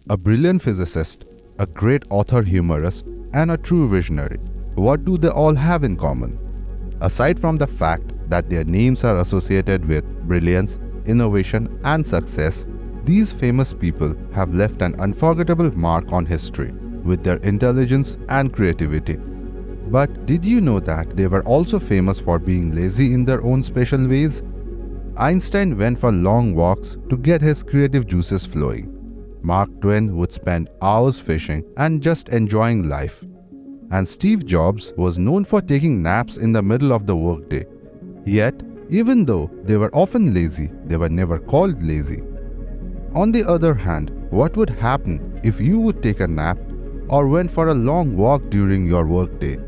A brilliant physicist, a great author humorist, and a true visionary. What do they all have in common? Aside from the fact that their names are associated with brilliance, innovation, and success, these famous people have left an unforgettable mark on history with their intelligence and creativity. But did you know that they were also famous for being lazy in their own special ways? Einstein went for long walks to get his creative juices flowing. Mark Twain would spend hours fishing and just enjoying life. And Steve Jobs was known for taking naps in the middle of the workday. Yet, even though they were often lazy, they were never called lazy. On the other hand, what would happen if you would take a nap or went for a long walk during your workday?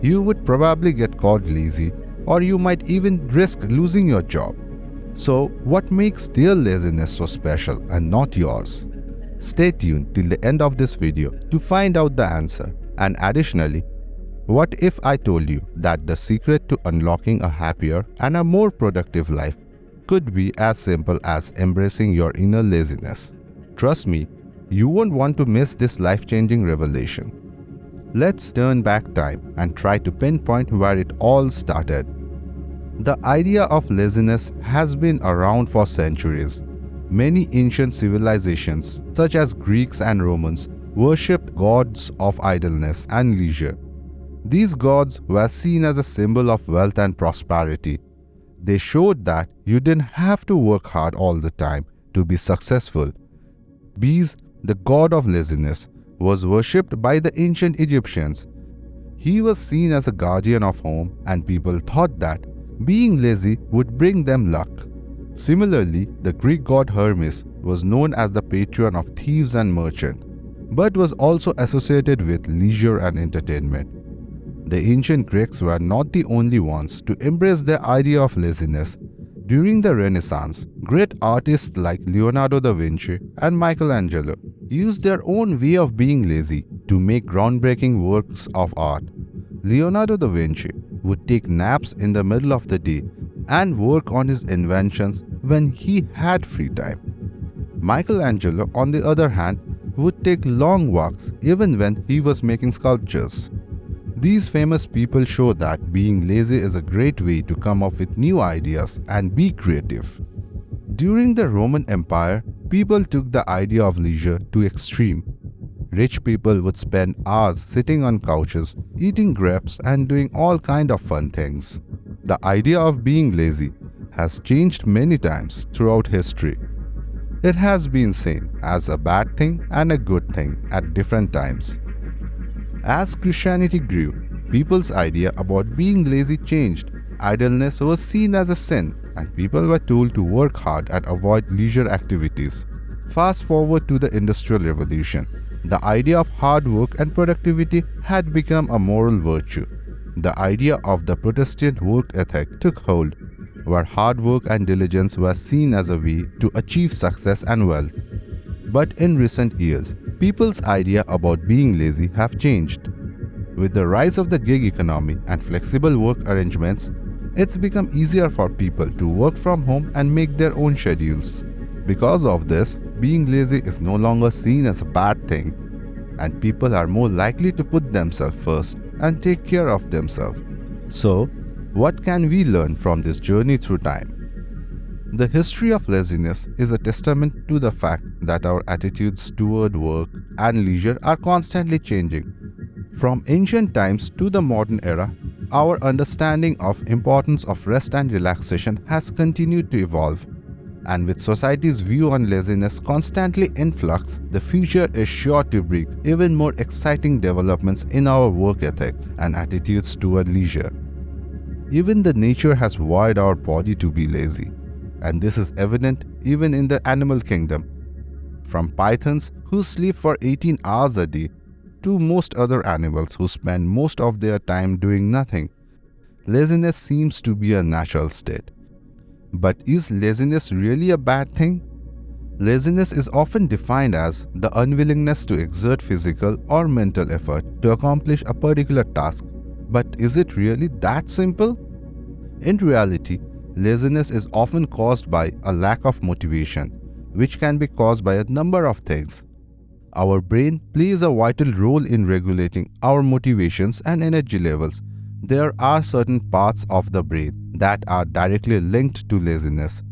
You would probably get called lazy, or you might even risk losing your job. So, what makes their laziness so special and not yours? Stay tuned till the end of this video to find out the answer. And additionally, what if I told you that the secret to unlocking a happier and a more productive life could be as simple as embracing your inner laziness? Trust me, you won't want to miss this life-changing revelation. Let's turn back time and try to pinpoint where it all started. The idea of laziness has been around for centuries. Many ancient civilizations, such as Greeks and Romans, worshipped gods of idleness and leisure. These gods were seen as a symbol of wealth and prosperity. They showed that you didn't have to work hard all the time to be successful. Bes, the god of laziness, was worshipped by the ancient Egyptians. He was seen as a guardian of home, and people thought that being lazy would bring them luck. Similarly, the Greek god Hermes was known as the patron of thieves and merchants, but was also associated with leisure and entertainment. The ancient Greeks were not the only ones to embrace the idea of laziness. During the Renaissance, great artists like Leonardo da Vinci and Michelangelo used their own way of being lazy to make groundbreaking works of art. Leonardo da Vinci would take naps in the middle of the day and work on his inventions when he had free time. Michelangelo, on the other hand, would take long walks even when he was making sculptures. These famous people show that being lazy is a great way to come up with new ideas and be creative. During the Roman Empire, people took the idea of leisure to extreme. Rich people would spend hours sitting on couches, eating grapes and doing all kinds of fun things. The idea of being lazy has changed many times throughout history. It has been seen as a bad thing and a good thing at different times. As Christianity grew, people's idea about being lazy changed. Idleness was seen as a sin, and people were told to work hard and avoid leisure activities. Fast forward to the Industrial Revolution. The idea of hard work and productivity had become a moral virtue. The idea of the Protestant work ethic took hold, where hard work and diligence were seen as a way to achieve success and wealth. But in recent years, people's idea about being lazy have changed. With the rise of the gig economy and flexible work arrangements, it's become easier for people to work from home and make their own schedules. Because of this, being lazy is no longer seen as a bad thing, and people are more likely to put themselves first and take care of themselves. So, what can we learn from this journey through time? The history of laziness is a testament to the fact that our attitudes toward work and leisure are constantly changing. From ancient times to the modern era, our understanding of importance of rest and relaxation has continued to evolve. And with society's view on laziness constantly in flux, the future is sure to bring even more exciting developments in our work ethics and attitudes toward leisure. Even the nature has wired our body to be lazy, and this is evident even in the animal kingdom. From pythons who sleep for 18 hours a day to most other animals who spend most of their time doing nothing, laziness seems to be a natural state. But is laziness really a bad thing? Laziness is often defined as the unwillingness to exert physical or mental effort to accomplish a particular task. But is it really that simple? In reality, laziness is often caused by a lack of motivation, which can be caused by a number of things. Our brain plays a vital role in regulating our motivations and energy levels. There are certain parts of the brain that are directly linked to laziness.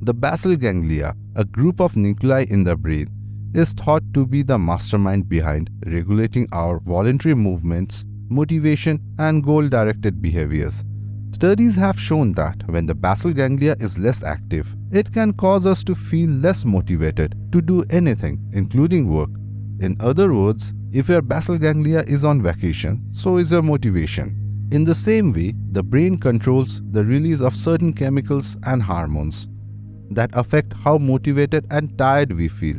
The basal ganglia, a group of nuclei in the brain, is thought to be the mastermind behind regulating our voluntary movements, motivation, and goal-directed behaviors. Studies have shown that when the basal ganglia is less active, it can cause us to feel less motivated to do anything, including work. In other words, if your basal ganglia is on vacation, so is your motivation. In the same way, the brain controls the release of certain chemicals and hormones that affect how motivated and tired we feel.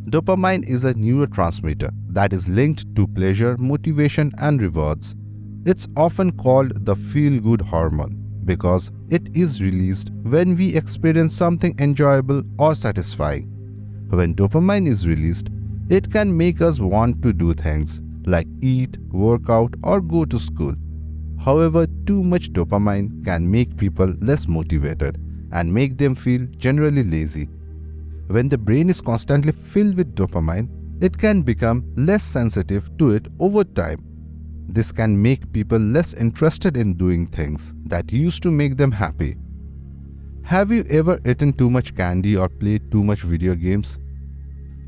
Dopamine is a neurotransmitter that is linked to pleasure, motivation, and rewards. It's often called the feel-good hormone because it is released when we experience something enjoyable or satisfying. When dopamine is released, it can make us want to do things like eat, work out, or go to school. However, too much dopamine can make people less motivated and make them feel generally lazy. When the brain is constantly filled with dopamine, it can become less sensitive to it over time. This can make people less interested in doing things that used to make them happy. Have you ever eaten too much candy or played too much video games?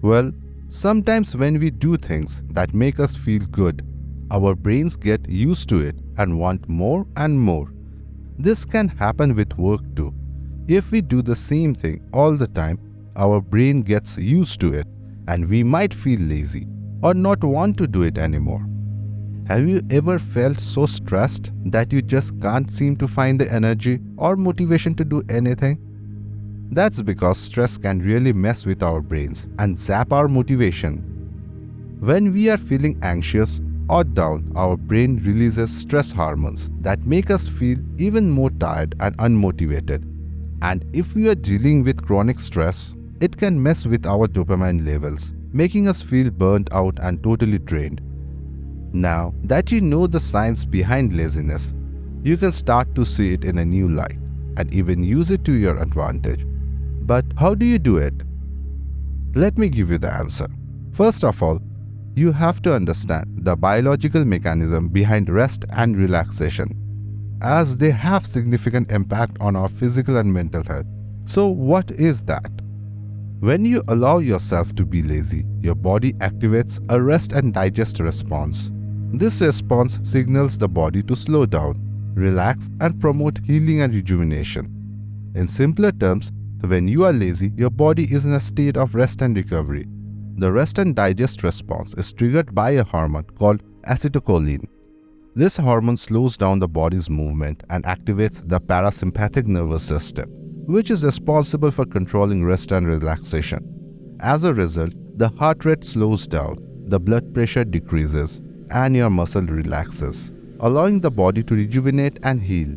Well, sometimes when we do things that make us feel good, our brains get used to it and want more and more. This can happen with work too. If we do the same thing all the time, our brain gets used to it and we might feel lazy or not want to do it anymore. Have you ever felt so stressed that you just can't seem to find the energy or motivation to do anything? That's because stress can really mess with our brains and zap our motivation. When we are feeling anxious or down, our brain releases stress hormones that make us feel even more tired and unmotivated. And if we are dealing with chronic stress, it can mess with our dopamine levels, making us feel burnt out and totally drained. Now that you know the science behind laziness, you can start to see it in a new light and even use it to your advantage. But how do you do it? Let me give you the answer. First of all, you have to understand the biological mechanism behind rest and relaxation, as they have significant impact on our physical and mental health. So what is that? When you allow yourself to be lazy, your body activates a rest and digest response. This response signals the body to slow down, relax, and promote healing and rejuvenation. In simpler terms, when you are lazy, your body is in a state of rest and recovery. The rest and digest response is triggered by a hormone called acetylcholine. This hormone slows down the body's movement and activates the parasympathetic nervous system, which is responsible for controlling rest and relaxation. As a result, the heart rate slows down, the blood pressure decreases, and your muscle relaxes, allowing the body to rejuvenate and heal.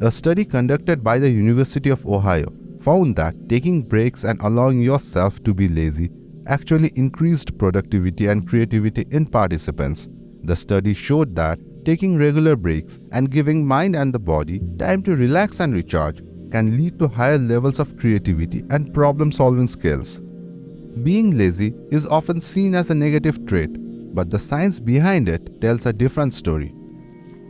A study conducted by the University of Ohio found that taking breaks and allowing yourself to be lazy actually increased productivity and creativity in participants. The study showed that taking regular breaks and giving mind and the body time to relax and recharge can lead to higher levels of creativity and problem-solving skills. Being lazy is often seen as a negative trait, but the science behind it tells a different story.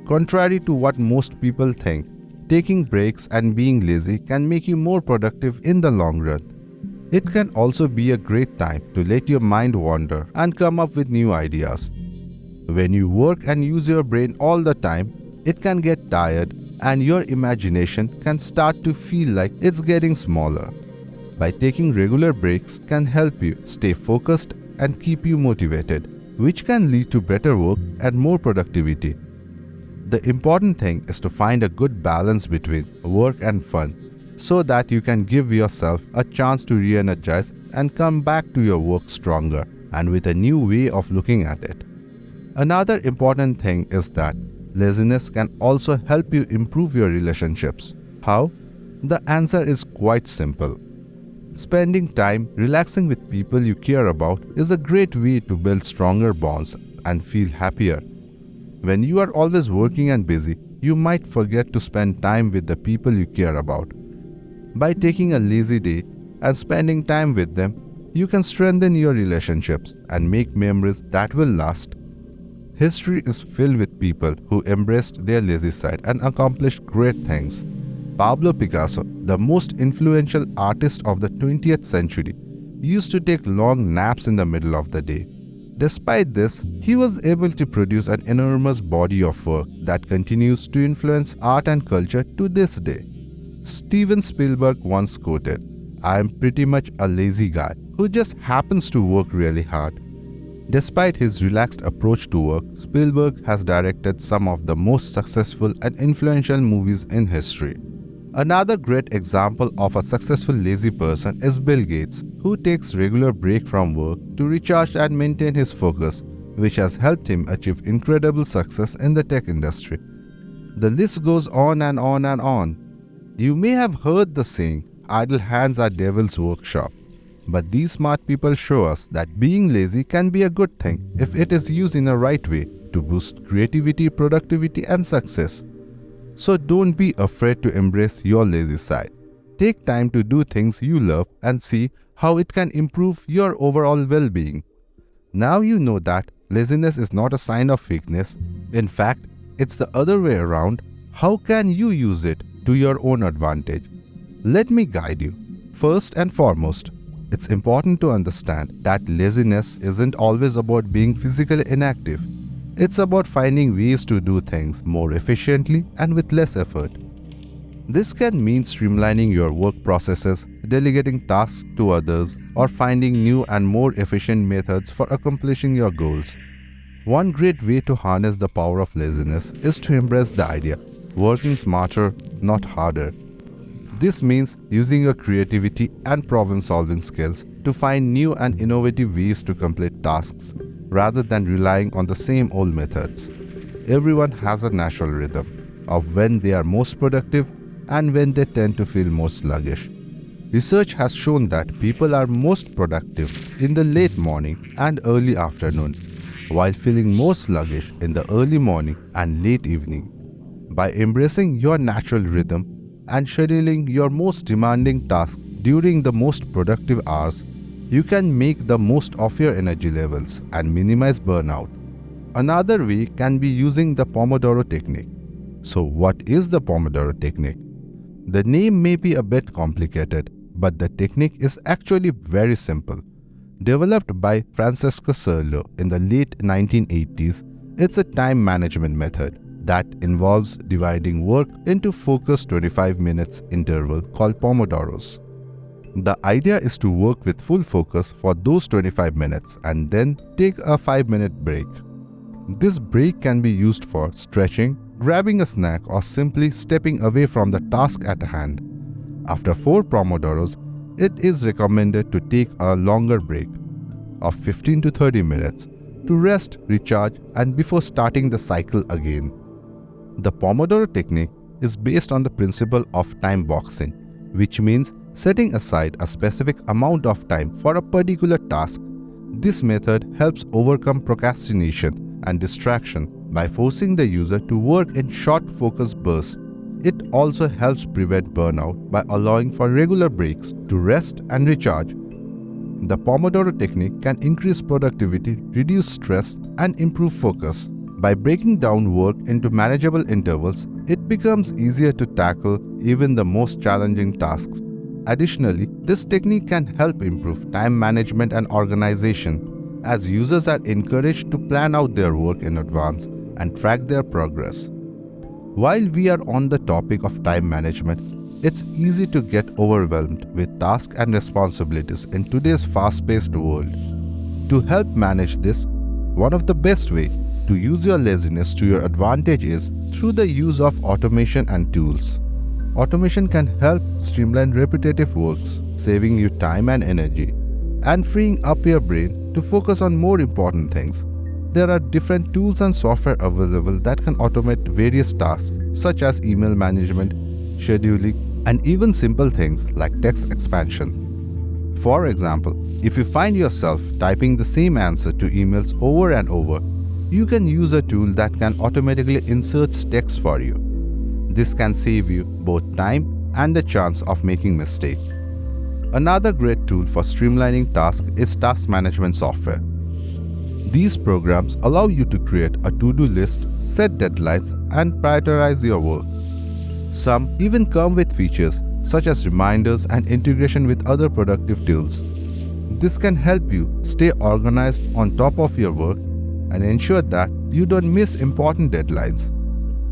Contrary to what most people think, taking breaks and being lazy can make you more productive in the long run. It can also be a great time to let your mind wander and come up with new ideas. When you work and use your brain all the time, it can get tired and your imagination can start to feel like it's getting smaller. By taking regular breaks can help you stay focused and keep you motivated, which can lead to better work and more productivity. The important thing is to find a good balance between work and fun so that you can give yourself a chance to re-energize and come back to your work stronger and with a new way of looking at it. Another important thing is that laziness can also help you improve your relationships. How? The answer is quite simple. Spending time relaxing with people you care about is a great way to build stronger bonds and feel happier. When you are always working and busy, you might forget to spend time with the people you care about. By taking a lazy day and spending time with them, you can strengthen your relationships and make memories that will last. History is filled with people who embraced their lazy side and accomplished great things. Pablo Picasso, the most influential artist of the 20th century, used to take long naps in the middle of the day. Despite this, he was able to produce an enormous body of work that continues to influence art and culture to this day. Steven Spielberg once quoted, "I am pretty much a lazy guy who just happens to work really hard." Despite his relaxed approach to work, Spielberg has directed some of the most successful and influential movies in history. Another great example of a successful lazy person is Bill Gates, who takes regular break from work to recharge and maintain his focus, which has helped him achieve incredible success in the tech industry. The list goes on and on and on. You may have heard the saying, "Idle hands are devil's workshop." But these smart people show us that being lazy can be a good thing if it is used in a right way to boost creativity, productivity, and success. So don't be afraid to embrace your lazy side. Take time to do things you love and see how it can improve your overall well-being. Now you know that laziness is not a sign of weakness. In fact, it's the other way around. How can you use it to your own advantage? Let me guide you. First and foremost, it's important to understand that laziness isn't always about being physically inactive. It's about finding ways to do things more efficiently and with less effort. This can mean streamlining your work processes, delegating tasks to others, or finding new and more efficient methods for accomplishing your goals. One great way to harness the power of laziness is to embrace the idea, working smarter, not harder. This means using your creativity and problem-solving skills to find new and innovative ways to complete tasks, rather than relying on the same old methods. Everyone has a natural rhythm of when they are most productive and when they tend to feel most sluggish. Research has shown that people are most productive in the late morning and early afternoon, while feeling most sluggish in the early morning and late evening. By embracing your natural rhythm and scheduling your most demanding tasks during the most productive hours, you can make the most of your energy levels and minimize burnout. Another way can be using the Pomodoro technique. So what is the Pomodoro technique? The name may be a bit complicated, but the technique is actually very simple. Developed by Francesco Serlo in the late 1980s, it's a time management method that involves dividing work into focused 25 minutes interval called Pomodoros. The idea is to work with full focus for those 25 minutes and then take a 5-minute break. This break can be used for stretching, grabbing a snack, or simply stepping away from the task at hand. After 4 Pomodoros, it is recommended to take a longer break of 15 to 30 minutes to rest, recharge, and before starting the cycle again. The Pomodoro technique is based on the principle of time boxing, which means setting aside a specific amount of time for a particular task. This method helps overcome procrastination and distraction by forcing the user to work in short focused bursts. It also helps prevent burnout by allowing for regular breaks to rest and recharge. The Pomodoro technique can increase productivity, reduce stress, and improve focus. By breaking down work into manageable intervals, it becomes easier to tackle even the most challenging tasks. Additionally, this technique can help improve time management and organization, as users are encouraged to plan out their work in advance and track their progress. While we are on the topic of time management, it's easy to get overwhelmed with tasks and responsibilities in today's fast-paced world. To help manage this, one of the best ways to use your laziness to your advantage is through the use of automation and tools. Automation can help streamline repetitive works, saving you time and energy, and freeing up your brain to focus on more important things. There are different tools and software available that can automate various tasks such as email management, scheduling, and even simple things like text expansion. For example, if you find yourself typing the same answer to emails over and over, you can use a tool that can automatically insert text for you. This can save you both time and the chance of making mistakes. Another great tool for streamlining tasks is task management software. These programs allow you to create a to-do list, set deadlines, and prioritize your work. Some even come with features such as reminders and integration with other productive tools. This can help you stay organized on top of your work and ensure that you don't miss important deadlines.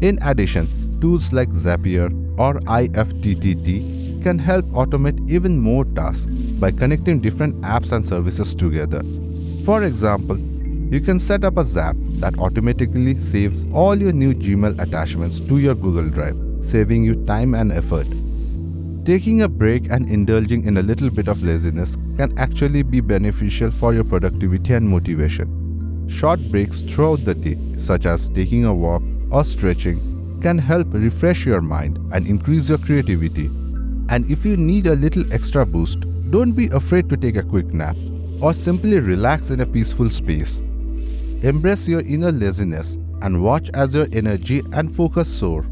In addition, tools like Zapier or IFTTT can help automate even more tasks by connecting different apps and services together. For example, you can set up a Zap that automatically saves all your new Gmail attachments to your Google Drive, saving you time and effort. Taking a break and indulging in a little bit of laziness can actually be beneficial for your productivity and motivation. Short breaks throughout the day, such as taking a walk or stretching, can help refresh your mind and increase your creativity. And if you need a little extra boost, don't be afraid to take a quick nap or simply relax in a peaceful space. Embrace your inner laziness and watch as your energy and focus soar.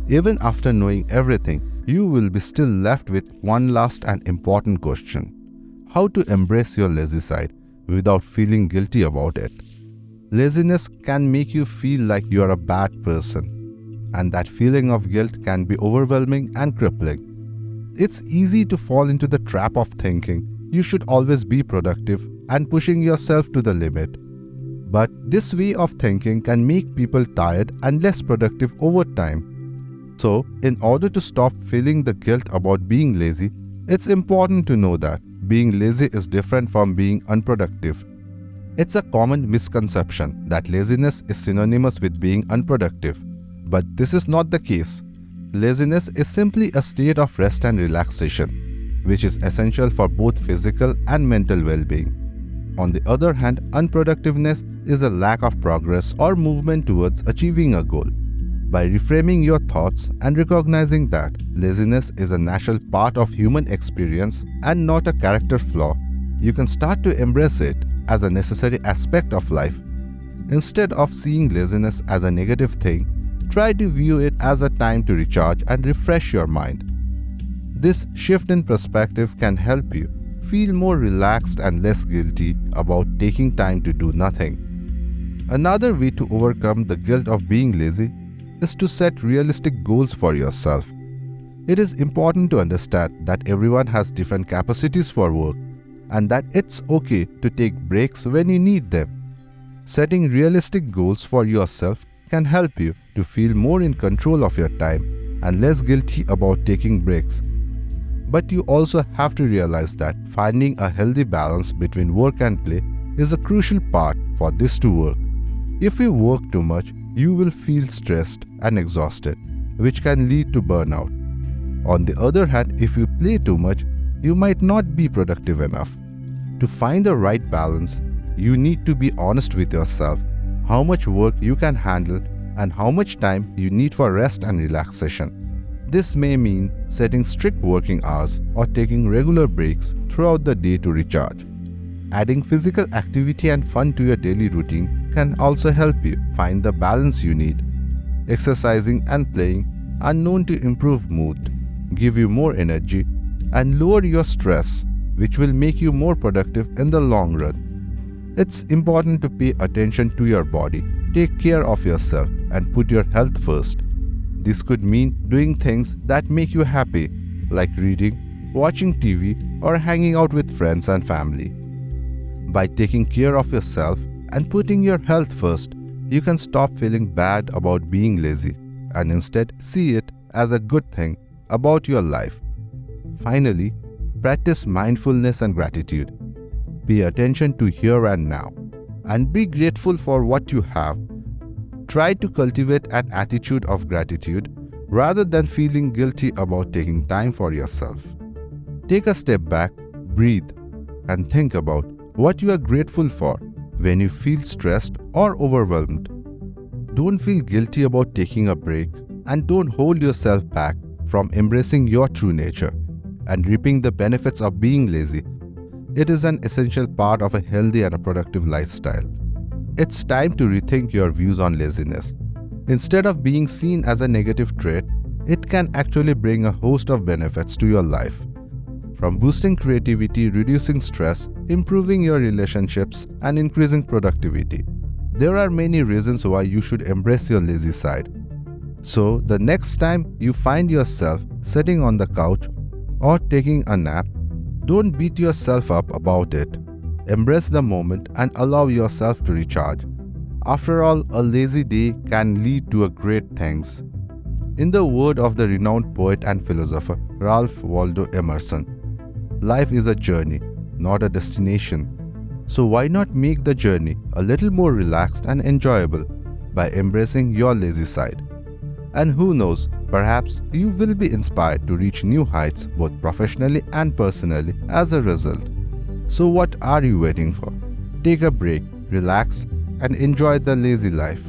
Even after knowing everything, you will be still left with one last and important question: how to embrace your lazy side without feeling guilty about it. Laziness can make you feel like you are a bad person, and that feeling of guilt can be overwhelming and crippling. It's easy to fall into the trap of thinking you should always be productive and pushing yourself to the limit. But this way of thinking can make people tired and less productive over time. So, in order to stop feeling the guilt about being lazy, it's important to know that being lazy is different from being unproductive. It's a common misconception that laziness is synonymous with being unproductive, but this is not the case. Laziness is simply a state of rest and relaxation, which is essential for both physical and mental well-being. On the other hand, unproductiveness is a lack of progress or movement towards achieving a goal. By reframing your thoughts and recognizing that laziness is a natural part of human experience and not a character flaw, you can start to embrace it as a necessary aspect of life. Instead of seeing laziness as a negative thing, try to view it as a time to recharge and refresh your mind. This shift in perspective can help you feel more relaxed and less guilty about taking time to do nothing. Another way to overcome the guilt of being lazy is to set realistic goals for yourself. It is important to understand that everyone has different capacities for work and that it's okay to take breaks when you need them. Setting realistic goals for yourself can help you to feel more in control of your time and less guilty about taking breaks. But you also have to realize that finding a healthy balance between work and play is a crucial part for this to work. If you work too much, you will feel stressed and exhausted, which can lead to burnout. On the other hand, if you play too much, you might not be productive enough. To find the right balance, you need to be honest with yourself, how much work you can handle and how much time you need for rest and relaxation. This may mean setting strict working hours or taking regular breaks throughout the day to recharge. Adding physical activity and fun to your daily routine can also help you find the balance you need. Exercising and playing are known to improve mood, give you more energy, and lower your stress, which will make you more productive in the long run. It's important to pay attention to your body, take care of yourself, and put your health first. This could mean doing things that make you happy, like reading, watching TV, or hanging out with friends and family. By taking care of yourself and putting your health first, you can stop feeling bad about being lazy and instead see it as a good thing about your life. Finally, practice mindfulness and gratitude. Pay attention to here and now and be grateful for what you have. Try to cultivate an attitude of gratitude rather than feeling guilty about taking time for yourself. Take a step back, breathe, and think about what you are grateful for when you feel stressed or overwhelmed. Don't feel guilty about taking a break and don't hold yourself back from embracing your true nature and reaping the benefits of being lazy. It is an essential part of a healthy and a productive lifestyle. It's time to rethink your views on laziness. Instead of being seen as a negative trait, it can actually bring a host of benefits to your life. from boosting creativity, reducing stress, improving your relationships, and increasing productivity. There are many reasons why you should embrace your lazy side. So, the next time you find yourself sitting on the couch or taking a nap, don't beat yourself up about it. Embrace the moment and allow yourself to recharge. After all, a lazy day can lead to a great things. In the word of the renowned poet and philosopher Ralph Waldo Emerson, life is a journey, not a destination. So why not make the journey a little more relaxed and enjoyable by embracing your lazy side? And who knows, perhaps you will be inspired to reach new heights both professionally and personally as a result. So what are you waiting for? Take a break, relax, and enjoy the lazy life.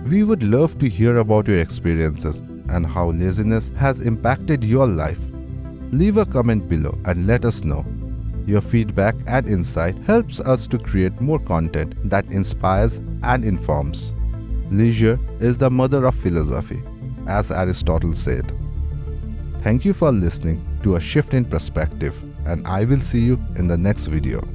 We would love to hear about your experiences and how laziness has impacted your life. Leave a comment below and let us know. Your feedback and insight helps us to create more content that inspires and informs. Leisure is the mother of philosophy, as Aristotle said. Thank you for listening to A Shift in Perspective, and I will see you in the next video.